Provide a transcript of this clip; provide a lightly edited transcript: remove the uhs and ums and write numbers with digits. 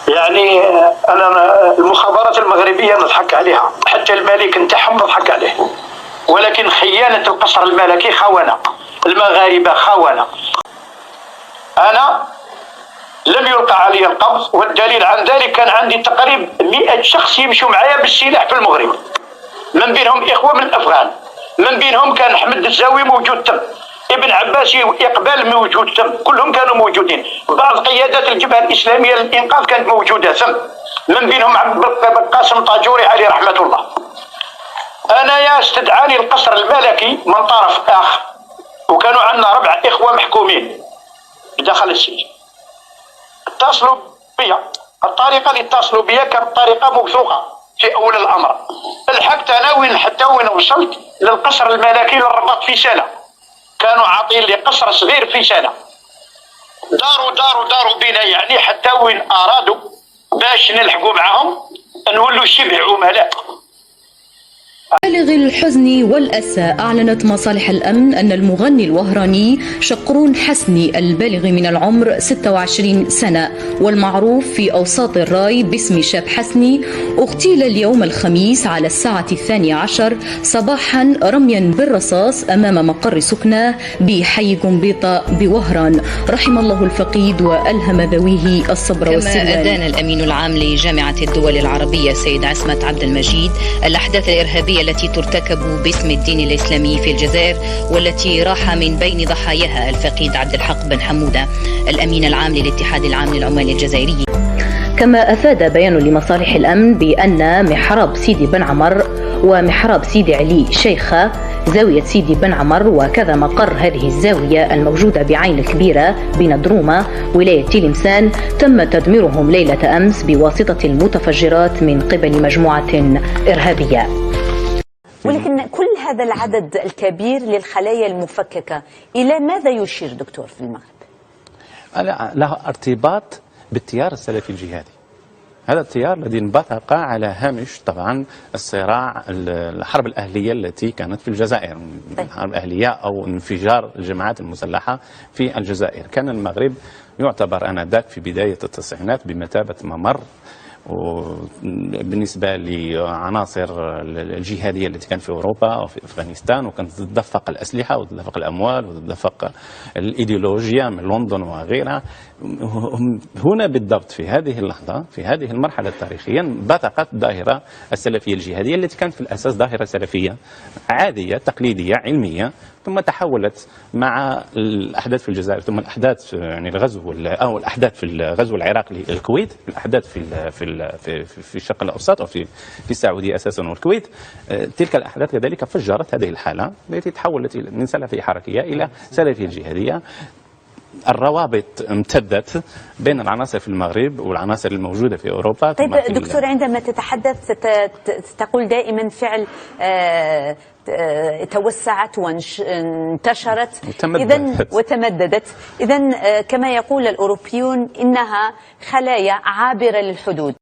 يعني انا المخابرات المغربيه نضحك عليها، حتى الملك نتاعهم نضحك عليه، ولكن خيانه القصر الملكي خونه، المغاربه خونه. انا لم يلقى علي القبض، والدليل عن ذلك كان عندي تقريبا 100 شخص يمشوا معايا بالسلاح في المغرب، من بينهم اخوه من الافغان، من بينهم كان احمد الزاوي موجود تم، ابن عباس اقبال موجود تم، كلهم كانوا موجودين، بعض قيادات الجبهه الاسلاميه للانقاذ كانت موجوده ثم، من بينهم عبد القاسم طاجوري عليه رحمه الله. انا يا استدعاني القصر الملكي من طرف اخر، وكانوا عندنا 4 اخوه محكومين بداخل السجن، اتصلوا بي. الطريقه اللي اتصلوا بي كانت طريقه موثوقه في اول الامر. لحقت انا حتى وين وصلت للقصر الملكي للرباط في سنه، كانوا عاطين لي قصر صغير في سنه، داروا بينا يعني حتى وين ارادوا باش نلحقوا معهم نولوا شبه عملاء. بالغ الحزن والأسى أعلنت مصالح الأمن أن المغني الوهراني شقرون حسني البالغ من العمر 26 سنة والمعروف في أوساط الراي باسم شاب حسني اغتيل اليوم الخميس على الساعة 12 صباحا رميا بالرصاص أمام مقر سكنه بحي قنبيطة بوهران. رحم الله الفقيد وألهم ذويه الصبر والسلوان. كما أدان الأمين العام لجامعة الدول العربية سيد عصمت عبد المجيد الأحداث الإرهابية التي ترتكب باسم الدين الإسلامي في الجزائر، والتي راح من بين ضحاياها الفقيد عبد الحق بن حمودة الأمين العام للاتحاد العام للعمال الجزائري. كما أفاد بيان لمصالح الأمن بأن محراب سيدي بن عمر ومحراب سيدي علي شيخة زاوية سيدي بن عمر وكذا مقر هذه الزاوية الموجودة بعين الكبيرة بندرومة ولاية تلمسان تم تدميرهم ليلة أمس بواسطة المتفجرات من قبل مجموعة إرهابية. ولكن كل هذا العدد الكبير للخلايا المفككة إلى ماذا يشير دكتور في المغرب؟ له ارتباط بالتيار السلفي الجهادي. هذا التيار الذي انبثق على هامش طبعا الصراع الحرب الأهلية التي كانت في الجزائر، الحرب الأهلية أو انفجار الجماعات المسلحة في الجزائر. كان المغرب يعتبر آنذاك في بداية التسعينات بمثابة ممر وبالنسبة لعناصر الجهادية التي كانت في أوروبا وفي أفغانستان، وكانت تتدفق الأسلحة وتتدفق الأموال وتتدفق الإيديولوجيا من لندن وغيرها. هنا بالضبط في هذه اللحظة، في هذه المرحلة التاريخية، انبثقت الظاهرة السلفية الجهادية التي كانت في الأساس ظاهرة سلفية عادية تقليدية علمية، ثم تحولت مع الأحداث في الجزائر، ثم الأحداث يعني الغزو أو الأحداث في الغزو العراقي للكويت، الأحداث في الشرق الأوسط أو في السعودية أساسا والكويت. تلك الأحداث كذلك فجرت هذه الحالة التي تحولت من سلفية حركية إلى سلفية جهادية. الروابط امتدت بين العناصر في المغرب والعناصر الموجودة في أوروبا. طيب دكتور، عندما تتحدث تقول دائما فعل توسعت وانتشرت وتمددت. إذن كما يقول الأوروبيون إنها خلايا عابرة للحدود.